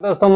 दोस्तों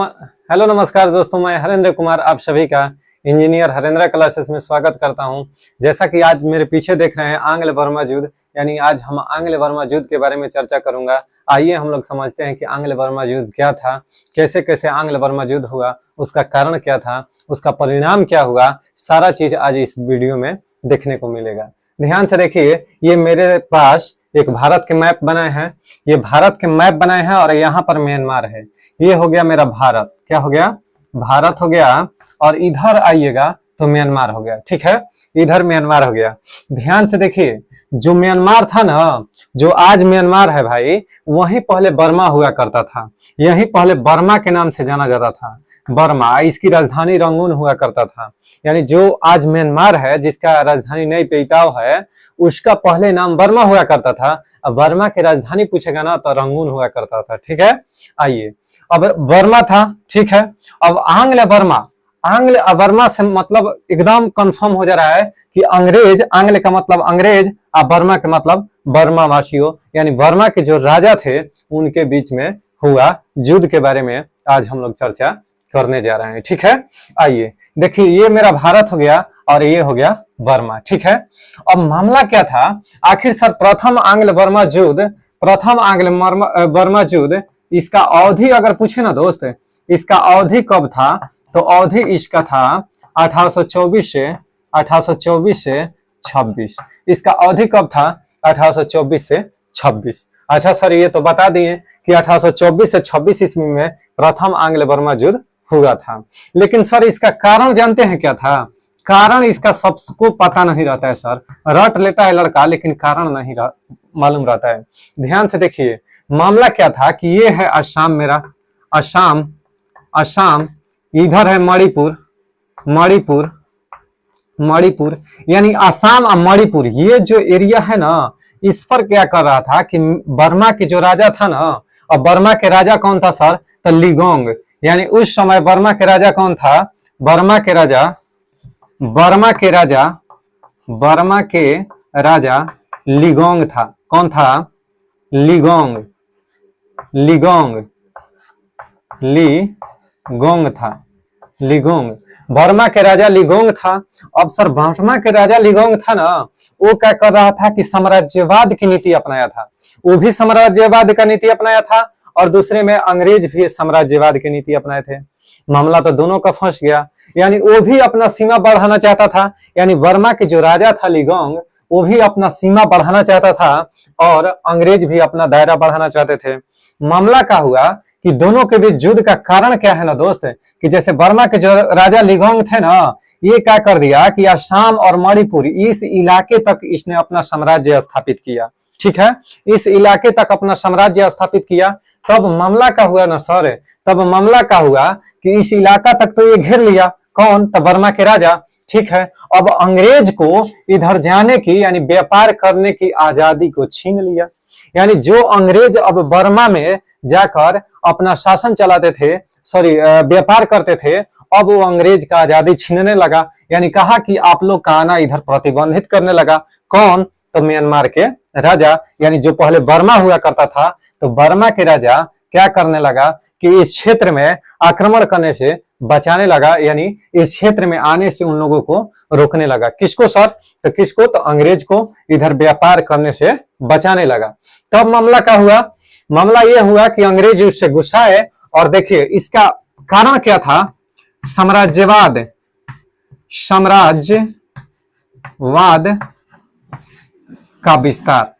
हेलो नमस्कार दोस्तों, मैं हरेंद्र कुमार आप सभी का इंजीनियर हरेंद्र क्लासेस में स्वागत करता हूं। जैसा कि आज मेरे पीछे देख रहे हैं आंग्ल बर्मा युद्ध, यानी आज हम आंग्ल बर्मा युद्ध के बारे में चर्चा करूंगा। आइए हम लोग समझते हैं कि आंग्ल बर्मा युद्ध क्या था, कैसे कैसे आंग्ल बर्मा युद्ध हुआ, उसका कारण क्या था, उसका परिणाम क्या हुआ। सारा चीज आज इस वीडियो में देखने को मिलेगा। ध्यान से देखिए, ये मेरे पास एक भारत के मैप बनाए हैं, ये भारत के मैप बनाए हैं और यहाँ पर म्यांमार है। ये हो गया मेरा भारत, क्या हो गया, भारत हो गया। और इधर आइएगा तो म्यांमार हो गया, ठीक है, इधर म्यांमार हो गया। ध्यान से देखिए, जो म्यांमार था ना, जो आज म्यांमार है भाई, वहीं पहले बर्मा हुआ करता था। यही पहले बर्मा के नाम से जाना जाता था, बर्मा। इसकी राजधानी रंगून हुआ करता था। यानी जो आज म्यांमार है, जिसका राजधानी नई पेइताओ है, उसका पहले नाम बर्मा हुआ करता था। अब बर्मा की राजधानी पूछेगा ना तो रंगून हुआ करता था, ठीक है। आइए, अब बर्मा था, ठीक है। अब आंग्ल बर्मा, आंग्ल बर्मा से मतलब एकदम कंफर्म हो जा रहा है कि अंग्रेज, आंग्ल का मतलब अंग्रेज और बर्मा का मतलब बर्मा वासियों, यानी बर्मा के जो राजा थे उनके बीच में हुआ युद्ध के बारे में आज हम लोग चर्चा करने जा रहे हैं, ठीक है। आइए देखिए, ये मेरा भारत हो गया और ये हो गया बर्मा, ठीक है। अब मामला क्या था आखिर सर, प्रथम आंग्ल बर्मा युद्ध, प्रथम आंग्ल बर्मा युद्ध, इसका अवधि अगर पूछे ना दोस्त, इसका अवधि कब था, तो अवधि इसका था 1824 से 26। इसका अवधि कब था, 1824 से 26। अच्छा सर, ये तो बता दिए कि 1824 से 26 ईस्वी में प्रथम आंग्ल बर्मा युद्ध हुआ था। लेकिन सर इसका कारण जानते हैं क्या था? कारण इसका सबको पता नहीं रहता है सर, रट लेता है लड़का लेकिन कारण नहीं मालूम रहता है। ध्यान से देखिए, मामला क्या था कि ये है असम, मेरा असम, असम, इधर है मणिपुर, मणिपुर, मणिपुर, यानी असम और मणिपुर, ये जो एरिया है ना, इस पर क्या कर रहा था कि बर्मा के जो राजा था ना, और बर्मा के राजा कौन था सर, तो लिगोंग। यानी उस समय बर्मा के राजा कौन था, बर्मा के राजा, बर्मा के राजा, बर्मा के राजा लिगोंग था। कौन था, लिगोंग, लिगोंग, लिगोंग था, लिगोंग, बर्मा के राजा लिगोंग था। अब सर बर्मा के राजा लिगोंग था ना, वो क्या कर रहा था कि साम्राज्यवाद की नीति अपनाया था। वो भी साम्राज्यवाद का नीति अपनाया था और दूसरे में अंग्रेज भी साम्राज्यवाद की नीति अपनाए थे। मामला तो दोनों का फंस गया। यानी वो भी अपना सीमा बढ़ाना चाहता था, यानी बर्मा के जो राजा था लिगोंग, वो भी अपना सीमा बढ़ाना चाहता था और अंग्रेज भी अपना दायरा बढ़ाना चाहते थे। मामला क्या हुआ कि दोनों के बीच युद्ध का कारण क्या है ना दोस्त, कि जैसे बर्मा के जो राजा लिगोंग थे ना, ये क्या कर दिया कि असम और मणिपुर इस इलाके तक इसने अपना साम्राज्य स्थापित किया, ठीक है, इस इलाके तक अपना साम्राज्य स्थापित किया। तब मामला क्या हुआ ना सर, तब मामला क्या हुआ कि इस इलाका तक तो ये घेर लिया, कौन, तो बर्मा के राजा, ठीक है। अब अंग्रेज को इधर जाने की, यानी व्यापार करने की आजादी को छीन लिया। यानी जो अंग्रेज अब बर्मा में जाकर अपना शासन चलाते थे, सॉरी व्यापार करते थे, अब वो अंग्रेज का आजादी छीनने लगा। यानी कहा कि आप लोग का आना इधर प्रतिबंधित करने लगा। कौन, तो म्यांमार के राजा, यानी जो पहले बर्मा हुआ करता था, तो बर्मा के राजा क्या करने लगा कि इस क्षेत्र में आक्रमण करने से बचाने लगा, यानी इस क्षेत्र में आने से उन लोगों को रोकने लगा। किसको सर, तो किसको, तो अंग्रेज को इधर व्यापार करने से बचाने लगा। तब मामला क्या हुआ, मामला यह हुआ कि अंग्रेज उससे गुस्साए और देखिए इसका कारण क्या था, साम्राज्यवाद, साम्राज्यवाद का विस्तार।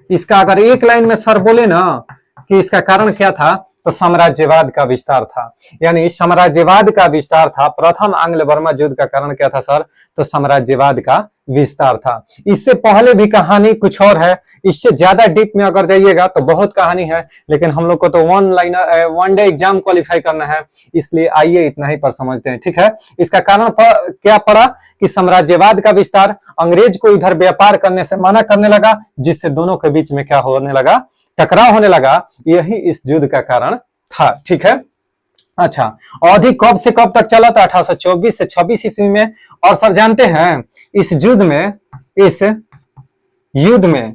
इसका अगर एक लाइन में सर बोले ना कि इसका कारण क्या था, तो साम्राज्यवाद का विस्तार था। यानी साम्राज्यवाद का विस्तार था। प्रथम आंग्ल बर्मा युद्ध का कारण क्या था सर, तो साम्राज्यवाद का विस्तार था। इससे पहले भी कहानी कुछ और है, इससे ज्यादा डीप में अगर जाइएगा तो बहुत कहानी है, लेकिन हम लोग को तो वन डे एग्जाम क्वालिफाई करना है, इसलिए आइए इतना ही पर समझते हैं, ठीक है। इसका कारण क्या पड़ा कि साम्राज्यवाद का विस्तार, अंग्रेज को इधर व्यापार करने से मना करने लगा, जिससे दोनों के बीच में क्या होने लगा, टकराव होने लगा। यही इस युद्ध का कारण था, ठीक है। अच्छा, अवधि कब से कब तक चला था, 1824 से 26 ईस्वी में। और सर जानते हैं इस युद्ध में, इस युद्ध में,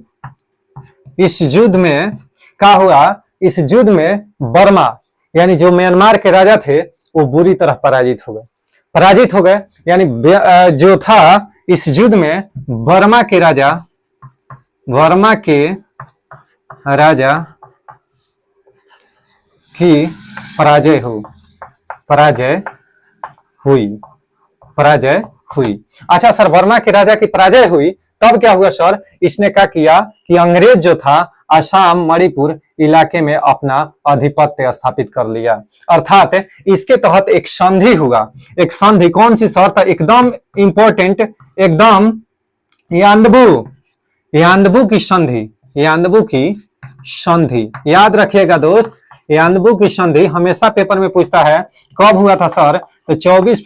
इस युद्ध में क्या हुआ, इस युद्ध में बर्मा, यानी जो म्यांमार के राजा थे वो बुरी तरह पराजित हो गए यानी जो था इस युद्ध में बर्मा के राजा की पराजय हुई। अच्छा सर, बर्मा के राजा की पराजय हुई, तब क्या हुआ सर? इसने क्या किया कि अंग्रेज जो था असम मणिपुर इलाके में अपना आधिपत्य स्थापित कर लिया। अर्थात इसके तहत एक संधि हुआ। एक संधि कौन सी सर? तो एकदम इंपॉर्टेंट, एकदम यान्दबू की संधि याद रखिएगा दोस्त। यान्दबू की संधि हमेशा पेपर में पूछता है। कब हुआ था सर? तो 24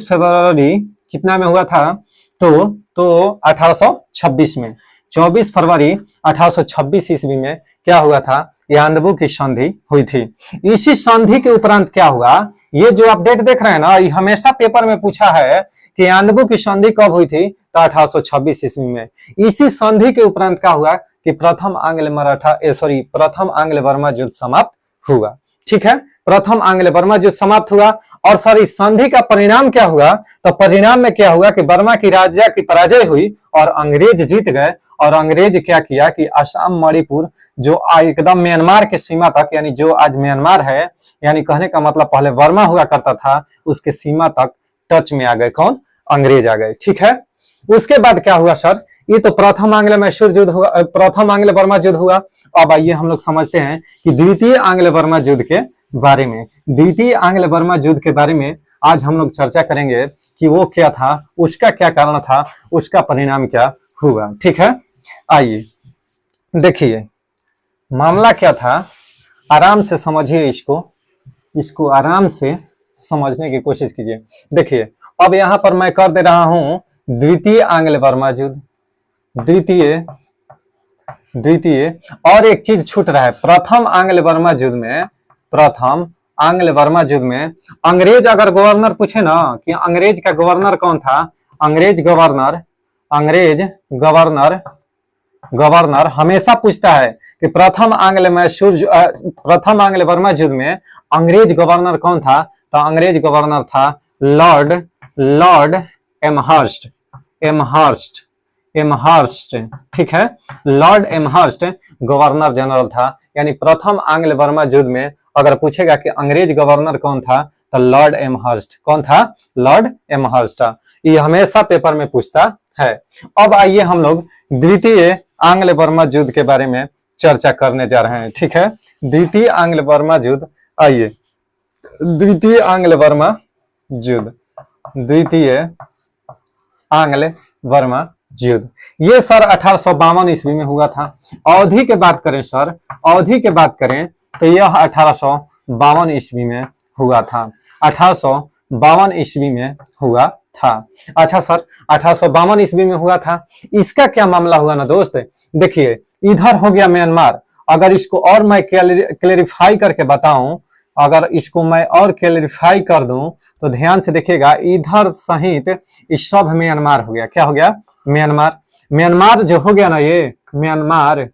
फरवरी कितना में हुआ था? तो 1826 में, 24 फरवरी 1826 ईस्वी में क्या हुआ था? यान्दबू की संधि हुई थी। इसी संधि के उपरांत क्या हुआ? ये जो अपडेट देख रहे हैं ना, ये हमेशा पेपर में पूछा है कि यान्दबू की संधि कब हुई थी? तो 1826 ईस्वी में। इसी संधि के उपरांत क्या हुआ कि प्रथम आंग्ल बर्मा युद्ध समाप्त हुआ। ठीक है, प्रथम आंग्ल बर्मा युद्ध समाप्त हुआ। और सर इस संधि का परिणाम क्या हुआ? तो परिणाम में क्या हुआ कि बर्मा की राजा की पराजय हुई और अंग्रेज जीत गए। और अंग्रेज क्या किया कि असम मणिपुर जो एकदम म्यांमार के सीमा तक, यानी जो आज म्यांमार है, यानी कहने का मतलब पहले बर्मा हुआ करता था, उसके सीमा तक टच में आ गए। कौन? अंग्रेज आ गए। ठीक है, उसके बाद क्या हुआ सर? ये तो प्रथम आंग्ल मैसूर युद्ध हुआ, प्रथम आंग्ल बर्मा युद्ध हुआ। अब आइए हम लोग समझते हैं कि द्वितीय आंग्ल बर्मा युद्ध के बारे में। द्वितीय आंग्ल बर्मा युद्ध के बारे में आज हम लोग चर्चा करेंगे कि वो क्या था, उसका क्या कारण था, उसका परिणाम क्या हुआ। ठीक है, आइए देखिए मामला क्या था, आराम से समझिए, इसको आराम से समझने की कोशिश कीजिए। देखिए अब यहां पर मैं कर दे रहा हूं द्वितीय आंग्ल बर्मा युद्ध, द्वितीय और एक चीज छूट रहा है। प्रथम आंग्ल बर्मा युद्ध में अंग्रेज अगर गवर्नर पूछे ना कि अंग्रेज का गवर्नर कौन था, अंग्रेज गवर्नर हमेशा पूछता है कि प्रथम आंग्ल बर्मा युद्ध में अंग्रेज गवर्नर कौन था? तो अंग्रेज गवर्नर था लॉर्ड एमहर्स्ट। ठीक है, लॉर्ड एमहर्स्ट गवर्नर जनरल था। यानी प्रथम आंग्ल बर्मा युद्ध में अगर पूछेगा कि अंग्रेज गवर्नर कौन था, तो लॉर्ड एमहर्स्ट। कौन था? Lord Amherst. ये हमेशा पेपर में पूछता है। अब आइए हम लोग द्वितीय आंग्ल बर्मा युद्ध के बारे में चर्चा करने जा रहे हैं। ठीक है, द्वितीय आंग्ल बर्मा युद्ध। आइए द्वितीय आंग्ल बर्मा युद्ध ये सर 1852 ईस्वी में हुआ था। अवधि की बात करें सर, तो यह 1852 ईस्वी में हुआ था। 1852 ईस्वी में हुआ था। अच्छा सर 1852 ईस्वी में हुआ था, इसका क्या मामला हुआ ना दोस्त? देखिए इधर हो गया म्यांमार। अगर इसको और मैं क्लेरिफाई करके बताऊं, अगर इसको मैं और क्लेरिफाई कर दूं तो ध्यान से देखिएगा, इधर सहित इस सब म्यांमार हो गया। क्या हो गया? म्यांमार जो हो गया ना, ये म्यांमार,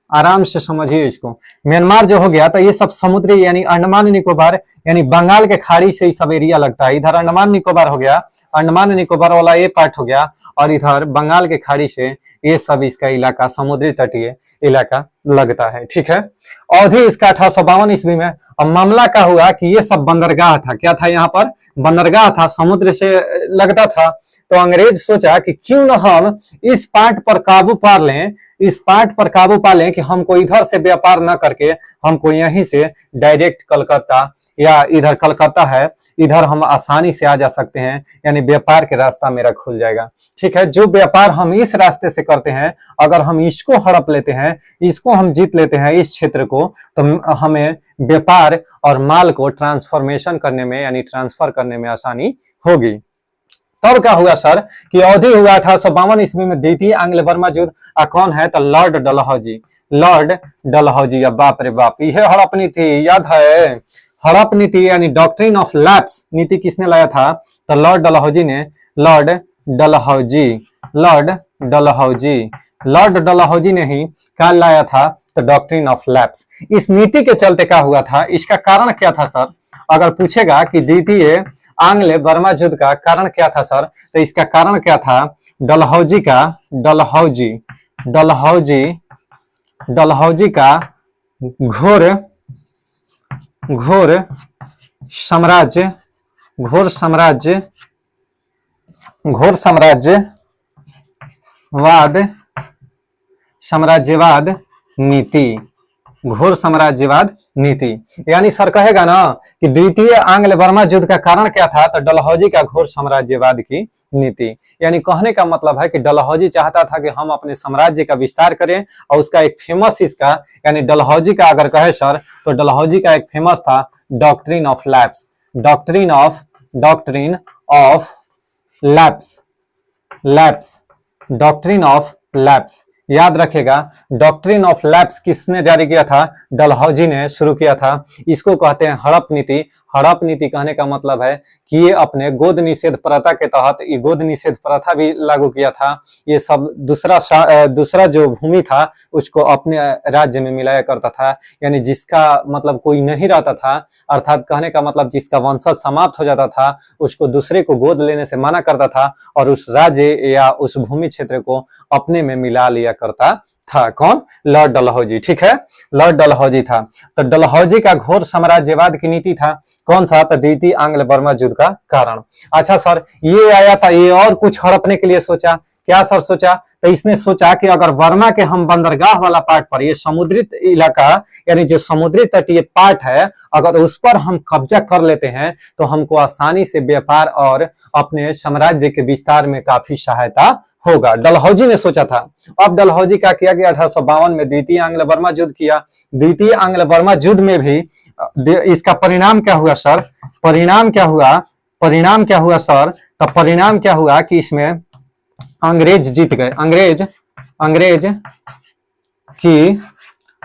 आराम से समझिए इसको। म्यांमार जो हो गया तो ये सब समुद्री यानी अंडमान निकोबार यानी बंगाल के खाड़ी से ही सब एरिया लगता है। इधर अंडमान निकोबार हो गया, अंडमान निकोबार वाला ये पार्ट हो गया, और इधर बंगाल के खाड़ी से ये सब इसका इलाका समुद्री तटीय इलाका लगता है। ठीक है, अवधि इसका 1852 ईस्वी में। अब मामला क्या हुआ कि ये सब बंदरगाह था। क्या था? यहाँ पर बंदरगाह था, समुद्र से लगता था। तो अंग्रेज सोचा कि क्यों न हम इस पार्ट पर काबू पा लें, कि हमको इधर से व्यापार न करके हमको यहीं से डायरेक्ट कलकत्ता, या इधर कलकत्ता है, इधर हम आसानी से आ जा सकते हैं, यानी व्यापार के रास्ता मेरा खुल जाएगा। ठीक है, जो व्यापार हम इस रास्ते से करते हैं, अगर हम इसको हड़प लेते हैं, इसको हम जीत लेते हैं, इस क्षेत्र को, तो हमें व्यापार और माल को ट्रांसफॉर्मेशन करने में यानी ट्रांसफर करने में आसानी होगी। तब क्या हुआ सर कि अवधि हुआ 1852 ईस्वी में द्वितीय आंग्ल बर्मा युद्ध। कौन है? तो लॉर्ड डलहौजी। अब बाप रे बाप, यह हड़प नीति याद है? हड़प नीति यानी डॉक्ट्रिन ऑफ लैप्स नीति किसने लाया था? तो लॉर्ड डलहौजी। लॉर्ड डलहौजी ने ही क्या लाया था? तो डॉक्ट्रिन ऑफ लैप्स। इस नीति के चलते क्या हुआ था, इसका कारण क्या था सर? अगर पूछेगा कि द्वितीय आंग्ल बर्मा युद्ध का कारण क्या था सर, तो इसका कारण क्या था? डलहौजी का डलहौजी डलहौजी डलहौजी का घोर घोर साम्राज्य घोर साम्राज्य घोर साम्राज्यवाद नीति। घोर साम्राज्यवाद नीति यानी सर कहेगा ना कि द्वितीय आंग्ल बर्मा युद्ध का कारण क्या था? तो डलहौजी का घोर साम्राज्यवाद की नीति। यानी कहने का मतलब है कि डलहौजी चाहता था कि हम अपने साम्राज्य का विस्तार करें, और उसका एक फेमस इसका यानी डलहौजी का अगर कहे सर तो डलहौजी का एक फेमस था doctrine of lapse. Doctrine of lapse doctrine of lapse याद रखेगा। डॉक्ट्रिन ऑफ लैप्स किसने जारी किया था? डलहौजी ने शुरू किया था। इसको कहते हैं हड़प नीति। हड़प नीति कहने का मतलब है कि ये अपने गोद निषेध प्रथा के तहत ये गोद निषेध प्रथा भी लागू किया था। ये सब दूसरा जो भूमि था उसको अपने राज्य में मिलाया करता था। यानी जिसका मतलब कोई नहीं रहता था, अर्थात कहने का मतलब जिसका वंशज समाप्त हो जाता था, उसको दूसरे को गोद लेने से मना करता था और उस राज्य या उस भूमि क्षेत्र को अपने में मिला लिया करता था। कौन? लॉर्ड डलहौजी। ठीक है, लॉर्ड डलहौजी था। तो डलहौजी का घोर साम्राज्यवाद की नीति था। कौन सा? तो द्वितीय आंग्ल बर्मा युद्ध का कारण। अच्छा सर, ये आया था, ये और कुछ हड़पने के लिए सोचा। क्या सर सोचा? तो इसने सोचा कि अगर बर्मा के हम बंदरगाह वाला पार्ट पर, ये समुद्री इलाका यानी जो समुद्री तटीय पार्ट है, अगर उस पर हम कब्जा कर लेते हैं तो हमको आसानी से व्यापार और अपने साम्राज्य के विस्तार में काफी सहायता होगा। डलहौजी ने सोचा था। अब डलहौजी क्या किया कि 1852 में द्वितीय आंग्ल बर्मा युद्ध किया। द्वितीय आंग्ल बर्मा युद्ध में भी इसका परिणाम क्या हुआ सर? परिणाम क्या हुआ सर? तो परिणाम क्या हुआ कि इसमें अंग्रेज जीत गए।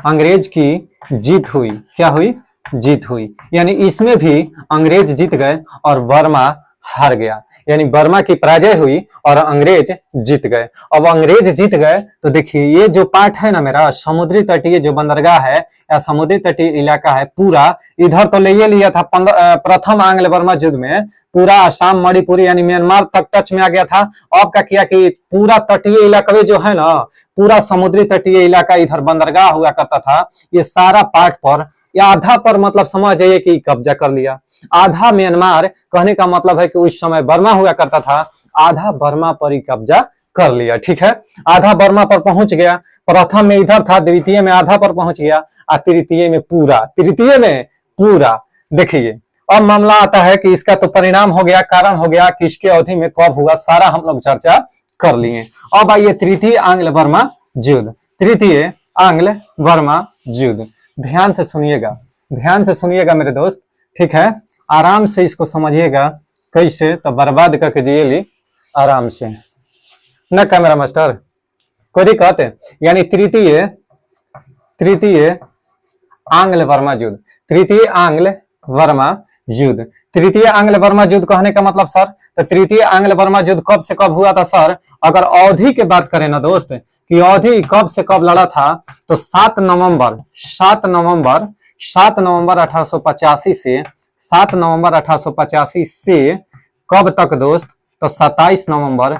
अंग्रेज की जीत हुई। क्या हुई? जीत हुई। यानी इसमें भी अंग्रेज जीत गए और बर्मा हार गया। यानी बर्मा की पराजय हुई और अंग्रेज जीत गए। अब अंग्रेज जीत गए तो देखिए ये जो पार्ट है ना मेरा, समुद्री तटीय जो बंदरगाह है या समुद्री तटीय इलाका है, पूरा इधर तो ले लिया था प्रथम आंग्ल बर्मा युद्ध में। पूरा आसाम, मणिपुर यानी म्यांमार तक टच में आ गया था। अब क्या किया कि पूरा तटीय इलाका जो है ना, पूरा समुद्री तटीय इलाका इधर बंदरगाह हुआ करता था, ये सारा पार्ट पर या आधा पर मतलब समझ जाइए कि कब्जा कर लिया। आधा म्यांमार कहने का मतलब है कि उस समय बर्मा हुआ करता था, आधा बर्मा पर ही कब्जा कर लिया। ठीक है, आधा बर्मा पर पहुंच गया। प्रथम में इधर था, द्वितीय में आधा पर पहुंच गया और तृतीय में पूरा। देखिए अब मामला आता है कि इसका तो परिणाम हो गया, कारण हो गया, किसके अवधि में कब हुआ, सारा हम लोग चर्चा कर लिए। अब आइए तृतीय आंग्ल बर्मा युद्ध। तृतीय आंग्ल बर्मा युद्ध ध्यान से सुनिएगा मेरे दोस्त। ठीक है, आराम से इसको समझिएगा। कैसे? तो बर्बाद करके जिए ली आराम से न कैमरा मास्टर, कोई दिक्कत है? यानी तृतीय आंग्ल बर्मा युद्ध। तृतीय आंग्ल बर्मा युद्ध कहने का मतलब सर, तो तृतीय आंग्ल बर्मा युद्ध कब से कब हुआ था सर? अगर अवधि की बात करें ना दोस्त कि अवधि कब से कब लड़ा था, तो 7 नवंबर 1885 से 7 नवंबर 1885 से कब तक दोस्त? तो 27 नवंबर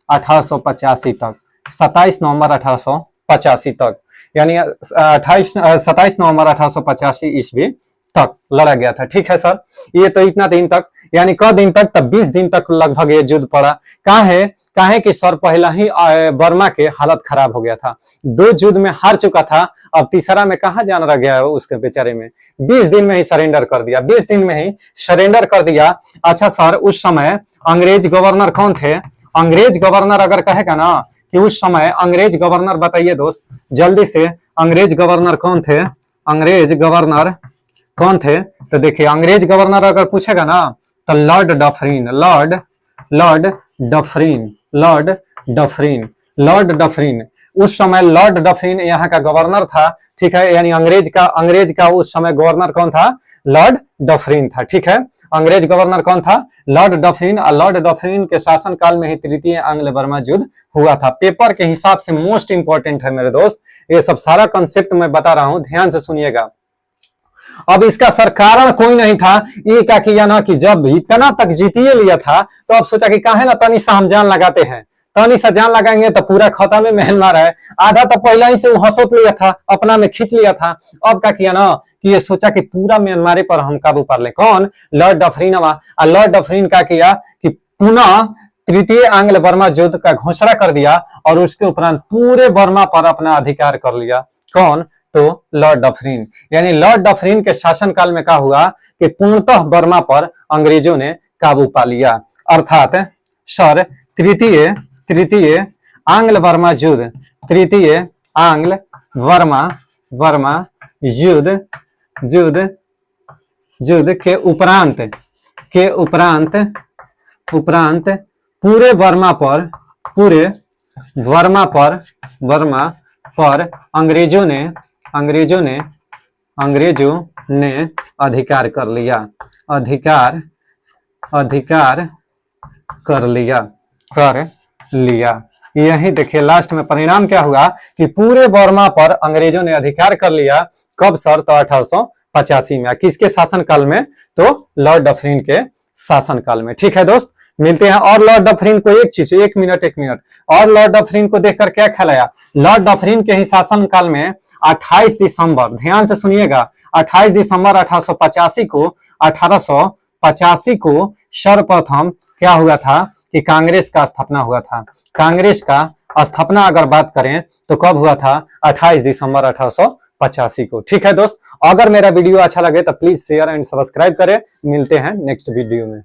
1885 तक। 27 नवंबर 1885 तक यानी 27 नवंबर 1885 ईस्वी तक लड़ा गया था। ठीक है सर, ये तो इतना दिन तक, यानी क दिन तक? तब 20 दिन तक लगभग ये युद्ध पड़ा। काहे कि सर पहला ही बर्मा के हालत खराब हो गया था, 2 युद्ध में हार चुका था, अब तीसरा में कहाँ जान रह गया उसके बेचारे में। 20 दिन में ही सरेंडर कर दिया। अच्छा सर, उस समय अंग्रेज गवर्नर कौन थे? अंग्रेज गवर्नर अगर कहेगा ना कि उस समय अंग्रेज गवर्नर, बताइए दोस्त जल्दी से, अंग्रेज गवर्नर कौन थे? तो देखिए अंग्रेज गवर्नर अगर पूछेगा ना तो लॉर्ड डफरिन। उस समय लॉर्ड डफरिन यहाँ का गवर्नर था, ठीक है, यानी अंग्रेज का उस समय गवर्नर कौन था? लॉर्ड डफरिन था, ठीक है। अंग्रेज गवर्नर कौन था? Lord Dufferin. और लॉर्ड डफरिन के शासन काल में ही तृतीय आंग्ल बर्मा युद्ध हुआ था। पेपर के हिसाब से मोस्ट इंपॉर्टेंट है मेरे दोस्त, ये सब सारा कंसेप्ट मैं बता रहा हूं, ध्यान से सुनिएगा। अब इसका सर कारण कोई नहीं था, ये क्या किया ना कि जब इतना तक जीतिए लिया था तो अब सोचा कि काहे ना तनी सा हम जान लगाते हैं, तनी सा जान लगाएंगे तो पूरा खत्म में म्यांमार है। आधा तो पहले ही से वो हंसोट लिया था, अपना में खींच लिया था। अब क्या किया ना कि ये सोचा कि पूरा म्यांमार पर हम काबू कर ले। कौन? Lord Dufferin. और लॉर्ड डफरिन क्या किया कि पुनः तृतीय आंग्ल बर्मा युद्ध का घोषणा कर दिया और उसके उपरांत पूरे बर्मा पर अपना अधिकार कर लिया। कौन? तो लॉर्ड डफरिन। यानी लॉर्ड डफरिन के शासनकाल में क्या हुआ कि पूर्णतः बर्मा पर अंग्रेजों ने काबू पा लिया। अर्थात सर तृतीय आंग्ल बर्मा युद्ध, तृतीय आंग्ल बर्मा युद्ध के उपरांत पूरे बर्मा पर अंग्रेजों ने अधिकार कर लिया। यही देखिए लास्ट में परिणाम क्या हुआ कि पूरे बर्मा पर अंग्रेजों ने अधिकार कर लिया। कब सर? तो 1885 में। किसके शासन काल में? तो लॉर्ड डफरिन के शासन काल में। ठीक है दोस्त, मिलते हैं। और लॉर्ड डफरिन को एक चीज, एक मिनट और लॉर्ड डफरिन को देखकर क्या ख्याल आया? लॉर्ड डफरिन के ही शासन काल में 28 दिसंबर, ध्यान से सुनिएगा, 28 दिसंबर 1885 को सर्वप्रथम क्या हुआ था कि कांग्रेस का स्थापना हुआ था। कांग्रेस का स्थापना अगर बात करें तो कब हुआ था? 28 दिसंबर 1885 को। ठीक है दोस्त, अगर मेरा वीडियो अच्छा लगे तो प्लीज शेयर एंड सब्सक्राइब करें। मिलते हैं नेक्स्ट वीडियो में।